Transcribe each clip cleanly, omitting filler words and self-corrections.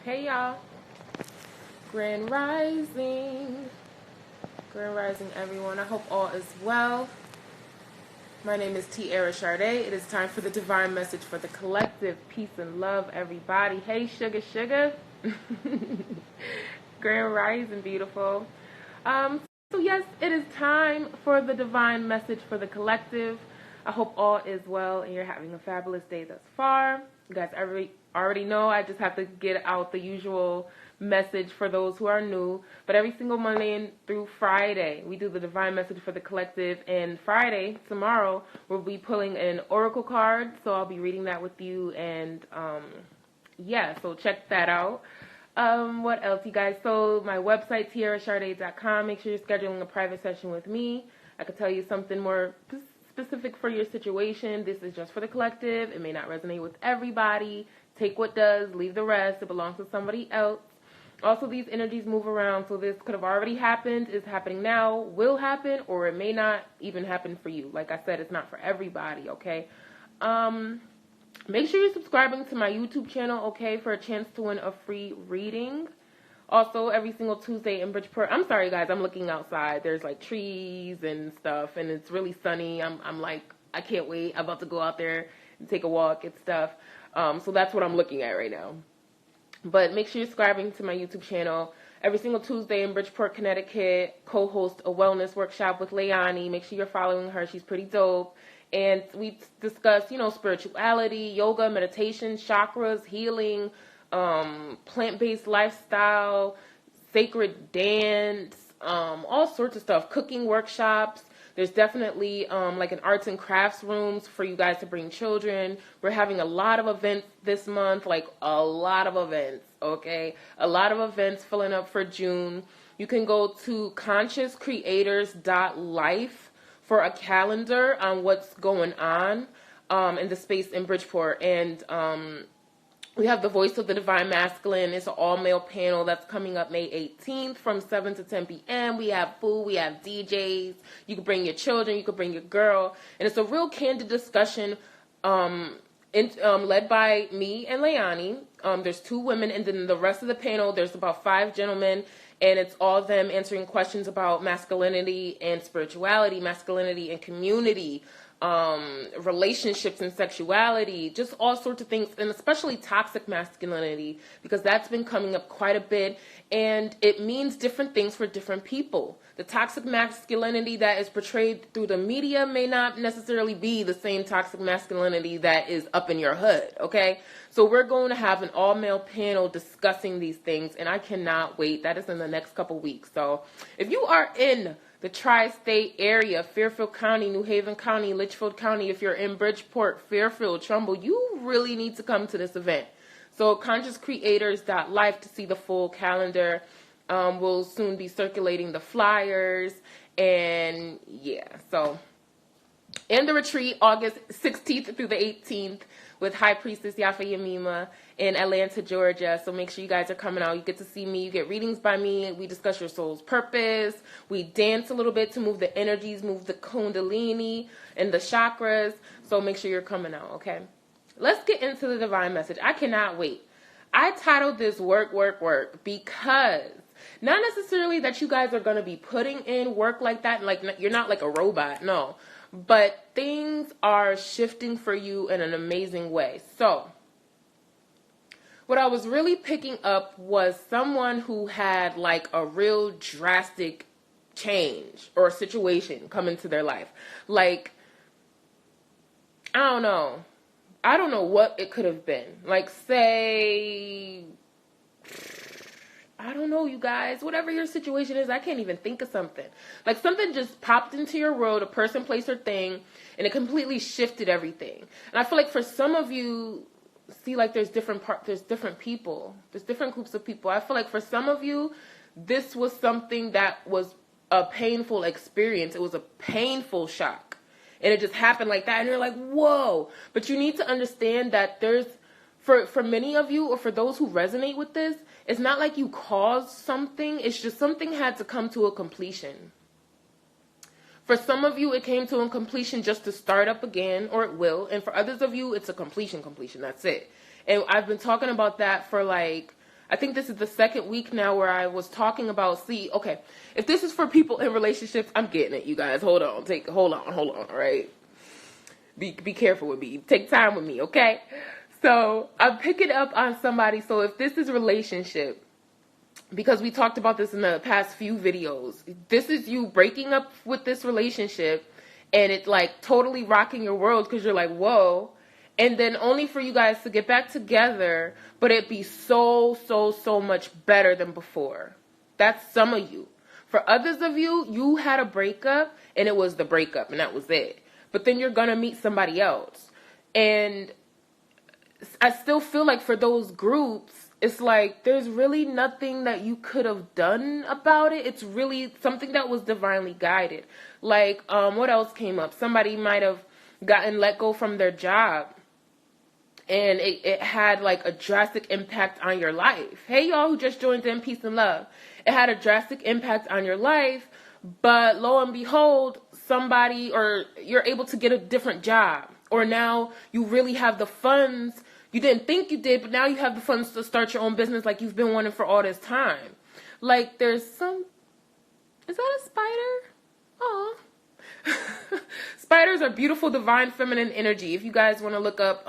Hey y'all, Grand Rising, Grand Rising everyone. I hope all is well. My name is TiaraSharde. It is time for the divine message for the collective. Peace and love, everybody. Hey sugar, sugar. Grand Rising, beautiful. So yes, it is time for the divine message for the collective. I hope all is well and you're having a fabulous day thus far. You guys already know I just have to get out the usual message for those who are new. But every single Monday through Friday, we do the divine message for the collective. And Friday, tomorrow, we'll be pulling an oracle card. So I'll be reading that with you. And yeah, so check that out. What else, you guys? So my website, TiaraSharde.com. Make sure you're scheduling a private session with me. I could tell you something more specific for your situation. This is just for the collective. It may not resonate with everybody. Take what does, leave the rest. It belongs to somebody else. Also, these energies move around, so this could have already happened, is happening now, will happen, or it may not even happen for you. Like I said, it's not for everybody, okay? Make sure you're subscribing to my YouTube channel, okay, for a chance to win a free reading. Also, every single Tuesday in Bridgeport. I'm sorry, guys. I'm looking outside. There's, like, trees and stuff, and it's really sunny. I'm like, I can't wait. I'm about to go out there and take a walk and stuff. So that's what I'm looking at right now. But make sure you're subscribing to my YouTube channel. Every single Tuesday in Bridgeport, Connecticut, co-host a wellness workshop with Leilani. Make sure you're following her. She's pretty dope. And we discuss, spirituality, yoga, meditation, chakras, healing, plant-based lifestyle, sacred dance, all sorts of stuff, cooking workshops. There's definitely like an arts and crafts rooms for you guys to bring children. We're having a lot of events this month, like a lot of events, okay? A lot of events filling up for June. You can go to consciouscreators.life for a calendar on what's going on in the space in Bridgeport. And we have the Voice of the Divine Masculine. It's an all-male panel that's coming up May 18th from 7 to 10 p.m. We have food. We have DJs. You can bring your children. You can bring your girl. And it's a real candid discussion led by me and Leilani. There's 2 women, and then the rest of the panel, there's about 5 gentlemen, and it's all them answering questions about masculinity and spirituality, masculinity and community, relationships and sexuality, just all sorts of things, and especially toxic masculinity, because that's been coming up quite a bit, and it means different things for different people. The toxic masculinity that is portrayed through the media may not necessarily be the same toxic masculinity that is up in your hood, okay? So we're going to have an all-male panel discussing these things, and I cannot wait. That is in the next couple weeks. So if you are in the tri-state area, Fairfield County, New Haven County, Litchfield County, if you're in Bridgeport, Fairfield, Trumbull, you really need to come to this event. So consciouscreators.life to see the full calendar. We'll soon be circulating the flyers. And yeah, so in the retreat, August 16th through the 18th, with High Priestess Yafa Yamima in Atlanta, Georgia. So make sure you guys are coming out. You get to see me. You get readings by me. We discuss your soul's purpose. We dance a little bit to move the energies, move the kundalini and the chakras. So make sure you're coming out, okay? Let's get into the divine message. I cannot wait. I titled this Work, Work, Work because not necessarily that you guys are going to be putting in work like that. Like you're not like a robot, no. But things are shifting for you in an amazing way. So what I was really picking up was someone who had like a real drastic change or situation come into their life. Like, I don't know what it could have been. Like, say, I don't know, you guys. Whatever your situation is, I can't even think of something. Like something just popped into your world, a person, place, or thing, and it completely shifted everything. And I feel like for some of you, see, like there's different people. There's different groups of people. I feel like for some of you, this was something that was a painful experience. It was a painful shock. And it just happened like that. And you're like, whoa. But you need to understand that there's, for many of you, or for those who resonate with this, it's not like you caused something. It's just something had to come to a completion. For some of you, it came to a completion just to start up again, or it will. And for others of you, it's a completion. That's it. And I've been talking about that for like, I think this is the second week now where I was talking about, see, okay, if this is for people in relationships, I'm getting it, you guys. Hold on, all right? Be careful with me. Take time with me, okay? So I'm picking up on somebody. So if this is relationship, because we talked about this in the past few videos, this is you breaking up with this relationship and it's like totally rocking your world because you're like, whoa. And then only for you guys to get back together, but it be so much better than before. That's some of you. For others of you, you had a breakup and it was the breakup and that was it. But then you're going to meet somebody else. And I still feel like for those groups, it's like there's really nothing that you could have done about it. It's really something that was divinely guided. Like, what else came up? Somebody might have gotten let go from their job. And it had like a drastic impact on your life. Hey, y'all who just joined in, peace and love. It had a drastic impact on your life, but lo and behold, somebody, or you're able to get a different job. Or now you really have the funds. You didn't think you did, but now you have the funds to start your own business like you've been wanting for all this time. Like there's some, is that a spider? Oh. Spiders are beautiful, divine, feminine energy. If you guys want to look up,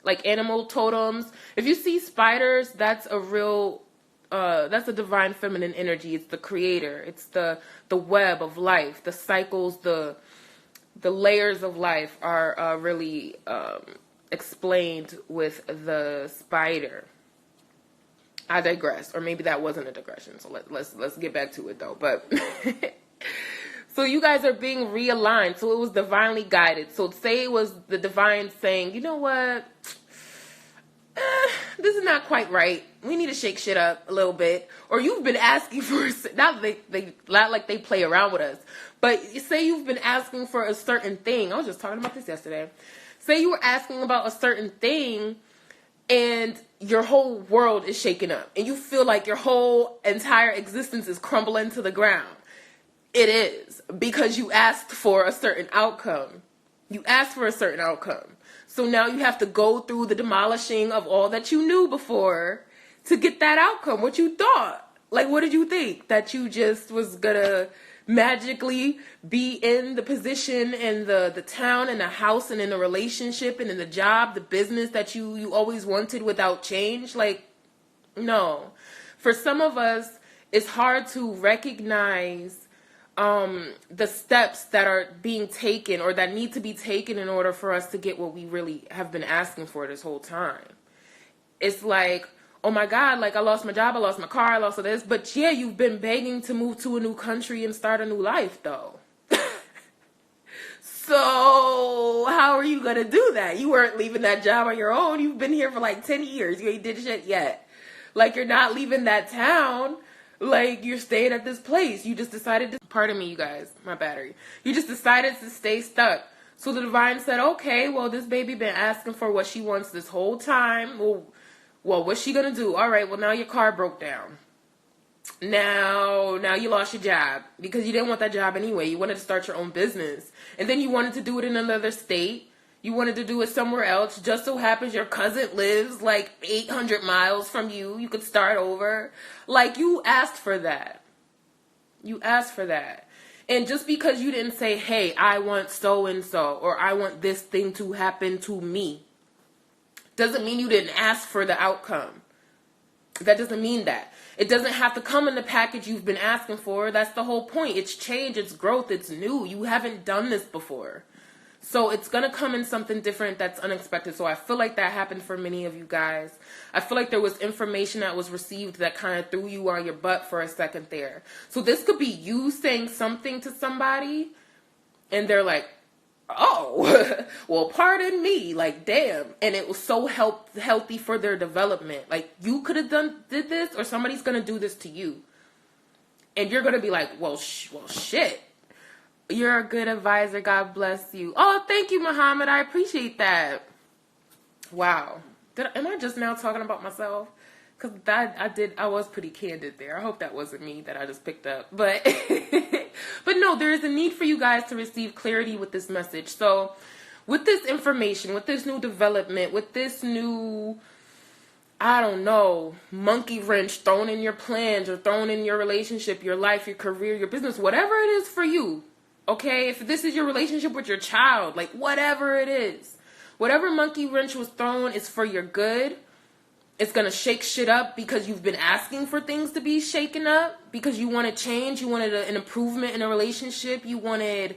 like animal totems. If you see spiders, that's a real, that's a divine feminine energy. It's the creator. It's the web of life. The cycles, the layers of life are really explained with the spider. I digress, or maybe that wasn't a digression. So let's get back to it though. But so you guys are being realigned. So it was divinely guided. So say it was the divine saying, you know what? This is not quite right. We need to shake shit up a little bit. Or you've been asking for, not like they play around with us, but say you've been asking for a certain thing. I was just talking about this yesterday. Say you were asking about a certain thing and your whole world is shaken up and you feel like your whole entire existence is crumbling to the ground. It is because you asked for a certain outcome. You asked for a certain outcome. So now you have to go through the demolishing of all that you knew before to get that outcome. What you thought. Like, what did you think? That you just was gonna magically be in the position and the town and the house and in the relationship and in the job, the business that you always wanted without change? Like, no. For some of us, it's hard to recognize the steps that are being taken or that need to be taken in order for us to get what we really have been asking for this whole time. It's like, oh my God, like I lost my job, I lost my car, I lost all this. But yeah, you've been begging to move to a new country and start a new life though. So how are you going to do that? You weren't leaving that job on your own. You've been here for like 10 years. You ain't did shit yet. Like you're not leaving that town. Like, you're staying at this place. You just decided to, pardon me, you guys, my battery. You just decided to stay stuck. So the divine said, okay, well, this baby been asking for what she wants this whole time. Well, what's she going to do? All right, well, now your car broke down. Now you lost your job because you didn't want that job anyway. You wanted to start your own business. And then you wanted to do it in another state. You wanted to do it somewhere else. Just so happens your cousin lives like 800 miles from you. You could start over. Like, you asked for that. You asked for that. And just because you didn't say, hey, I want so-and-so, or I want this thing to happen to me, doesn't mean you didn't ask for the outcome. That doesn't mean that. It doesn't have to come in the package you've been asking for. That's the whole point. It's change, it's growth, it's new. You haven't done this before. So it's going to come in something different that's unexpected. So I feel like that happened for many of you guys. I feel like there was information that was received that kind of threw you on your butt for a second there. So this could be you saying something to somebody and they're like, oh, well, pardon me. Like, damn. And it was so healthy for their development. Like, you could have did this, or somebody's going to do this to you. And you're going to be like, well, shit. You're a good advisor. God bless you. Oh, thank you, Muhammad. I appreciate that. Wow. Am I just now talking about myself? Because I was pretty candid there. I hope that wasn't me that I just picked up. But, but no, there is a need for you guys to receive clarity with this message. So with this information, with this new development, with this new I don't know, monkey wrench thrown in your plans or thrown in your relationship, your life, your career, your business, whatever it is for you. Okay, if this is your relationship with your child, like whatever it is, whatever monkey wrench was thrown is for your good. It's going to shake shit up because you've been asking for things to be shaken up, because you wanted change, you wanted an improvement in a relationship, you wanted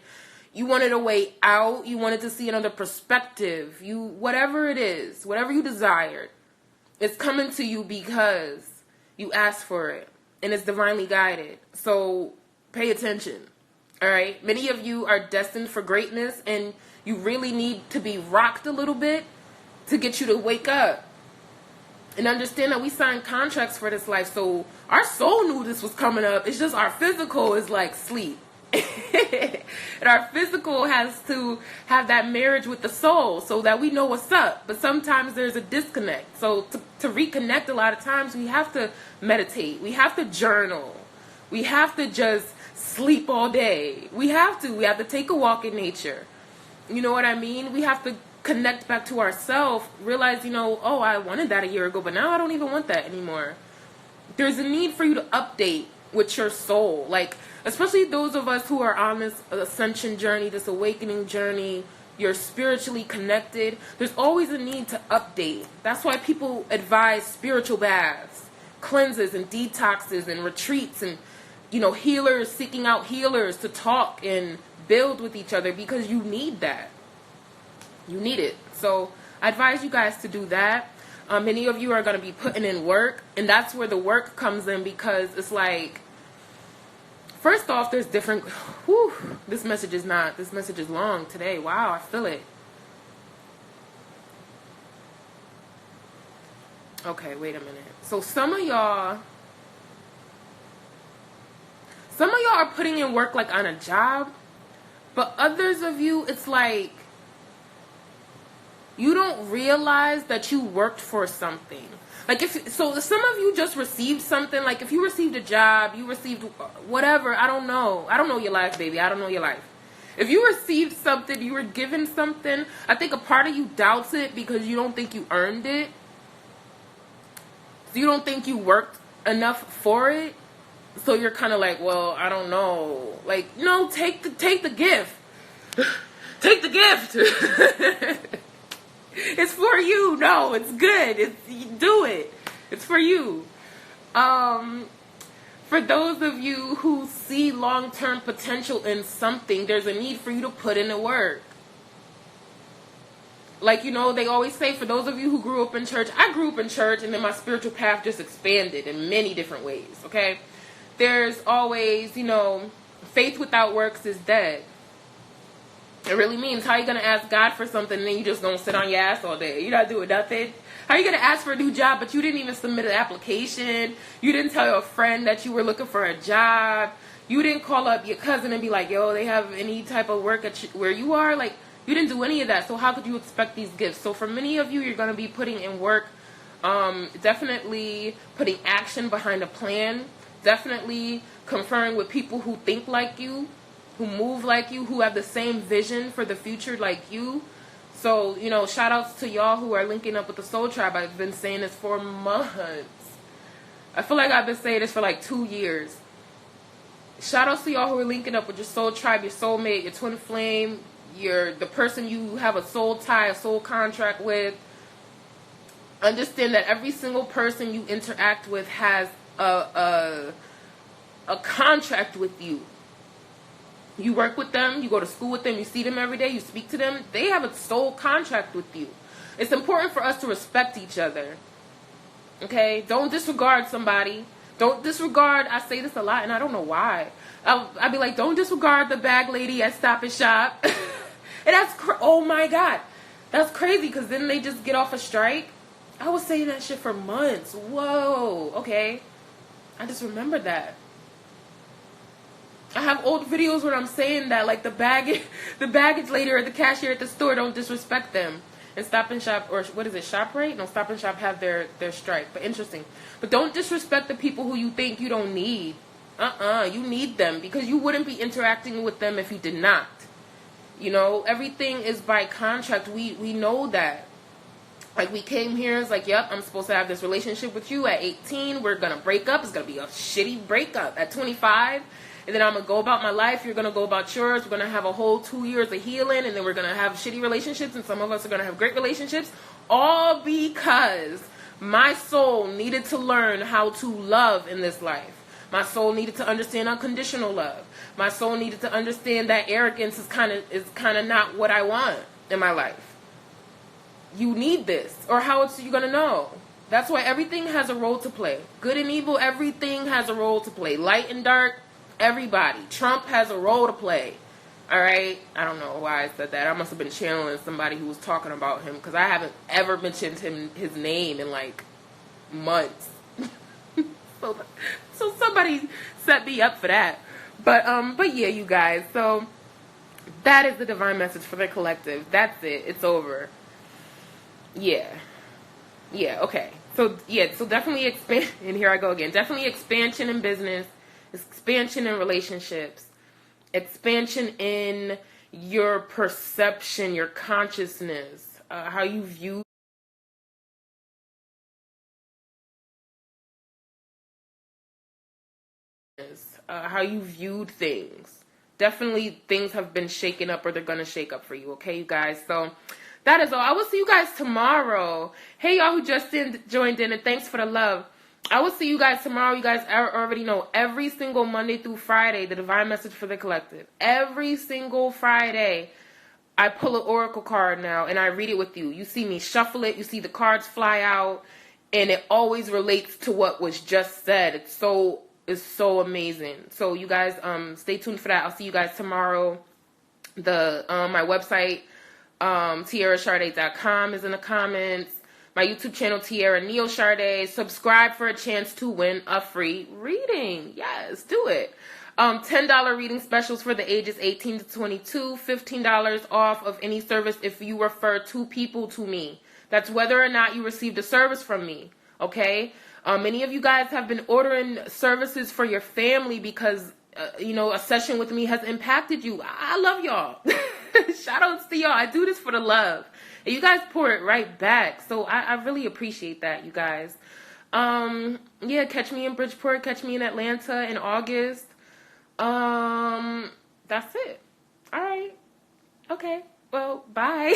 a way out, you wanted to see another perspective, whatever it is, whatever you desired, it's coming to you because you asked for it, and it's divinely guided. So pay attention. All right, many of you are destined for greatness, and you really need to be rocked a little bit to get you to wake up and understand that we signed contracts for this life. So our soul knew this was coming up. It's just our physical is like sleep. And our physical has to have that marriage with the soul so that we know what's up. But sometimes there's a disconnect. So to reconnect, a lot of times we have to meditate. We have to journal. We have to just sleep all day. We have to take a walk in nature. You know what I mean? We have to connect back to ourselves, realize, oh, I wanted that a year ago, but now I don't even want that anymore. There's a need for you to update with your soul. Like, especially those of us who are on this ascension journey, this awakening journey, you're spiritually connected. There's always a need to update. That's why people advise spiritual baths, cleanses and detoxes and retreats and healers seeking out healers to talk and build with each other, because you need that. You need it. So I advise you guys to do that. Many of you are going to be putting in work, and that's where the work comes in, because it's like, first off, there's different, this message is long today. Wow, I feel it. Okay, wait a minute. So some of y'all are putting in work like on a job, but others of you, it's like you don't realize that you worked for something. Like some of you just received something. Like if you received a job, you received whatever. I don't know your life, baby. I don't know your life. If you received something, you were given something, I think a part of you doubts it because you don't think you earned it. You don't think you worked enough for it. So you're kind of like, well, I don't know. Like, no, take the gift. Take the gift. It's for you. No, it's good. You do it. It's for you. For those of you who see long-term potential in something, there's a need for you to put in the work. Like, they always say, for those of you who grew up in church, I grew up in church, and then my spiritual path just expanded in many different ways, okay? There's always, faith without works is dead. It really means, how are you going to ask God for something and then you just going to sit on your ass all day? You're not doing nothing. How are you going to ask for a new job, but you didn't even submit an application? You didn't tell your friend that you were looking for a job? You didn't call up your cousin and be like, yo, they have any type of work where you are? Like, you didn't do any of that. So how could you expect these gifts? So for many of you, you're going to be putting in work, definitely putting action behind a plan, definitely conferring with people who think like you, who move like you, who have the same vision for the future like you. So, shout outs to y'all who are linking up with the Soul Tribe. I've been saying this for months. I feel like I've been saying this for like 2 years. Shout outs to y'all who are linking up with your soul tribe, your soulmate, your twin flame, the person you have a soul tie, a soul contract with. Understand that every single person you interact with has a contract with you. You work with them, you go to school with them, you see them every day, you speak to them. They have a soul contract with you. It's important for us to respect each other. Okay? Don't disregard somebody. Don't disregard, I say this a lot and I don't know why. I'll be like, don't disregard the bag lady at Stop and Shop. And oh my God. That's crazy, because then they just get off a strike. I was saying that shit for months. Whoa. Okay. I just remembered that. I have old videos where I'm saying that, like the baggage lady or the cashier at the store, don't disrespect them. And Stop and Shop, or what is it, ShopRite? No, Stop and Shop have their strike. But interesting. But don't disrespect the people who you think you don't need. You need them, because you wouldn't be interacting with them if you did not. Everything is by contract. We know that. Like, we came here, it's like, yep, I'm supposed to have this relationship with you at 18. We're going to break up. It's going to be a shitty breakup at 25. And then I'm going to go about my life. You're going to go about yours. We're going to have a whole 2 years of healing. And then we're going to have shitty relationships. And some of us are going to have great relationships. All because my soul needed to learn how to love in this life. My soul needed to understand unconditional love. My soul needed to understand that arrogance is kind of not what I want in my life. You need this, or how else are you going to know? That's why everything has a role to play. Good and evil, everything has a role to play. Light and dark, everybody. Trump has a role to play. All right? I don't know why I said that. I must have been channeling somebody who was talking about him, because I haven't ever mentioned his name in like months. So somebody set me up for that. But yeah, you guys. So that is the divine message for the collective. That's it. It's over. Yeah, okay. So definitely expand, and here I go again. Definitely expansion in business, expansion in relationships, expansion in your perception, your consciousness, how you view how you viewed things. Definitely things have been shaken up, or they're going to shake up for you, okay, you guys? So that is all. I will see you guys tomorrow. Hey, y'all who just joined in, and thanks for the love. I will see you guys tomorrow. You guys already know, every single Monday through Friday, the divine message for the collective. Every single Friday, I pull an oracle card now, and I read it with you. You see me shuffle it. You see the cards fly out, and it always relates to what was just said. It's so amazing. So you guys, stay tuned for that. I'll see you guys tomorrow. My website, TiaraSharde.com is in the comments. My YouTube channel, TiaraSharde. Subscribe for a chance to win a free reading. Yes, do it. $10 reading specials for the ages 18 to 22. $15 off of any service if you refer 2 people to me. That's whether or not you received a service from me. Okay? Many of you guys have been ordering services for your family because, a session with me has impacted you. I love y'all. Shout outs to y'all. I do this for the love. And you guys pour it right back. So I really appreciate that, you guys. Yeah, catch me in Bridgeport. Catch me in Atlanta in August. That's it. All right. Okay. Well, bye.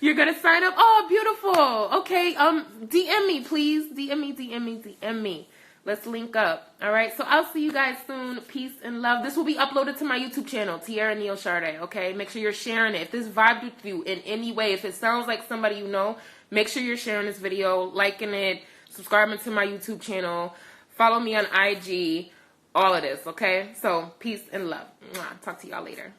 You're going to sign up? Oh, beautiful. Okay. DM me, please. DM me. Let's link up. All right. So I'll see you guys soon. Peace and love. This will be uploaded to my YouTube channel, TiaraSharde. Okay. Make sure you're sharing it. If this vibed with you in any way, if it sounds like somebody you know, make sure you're sharing this video, liking it, subscribing to my YouTube channel, follow me on IG, all of this. Okay. So peace and love. Mwah. Talk to y'all later.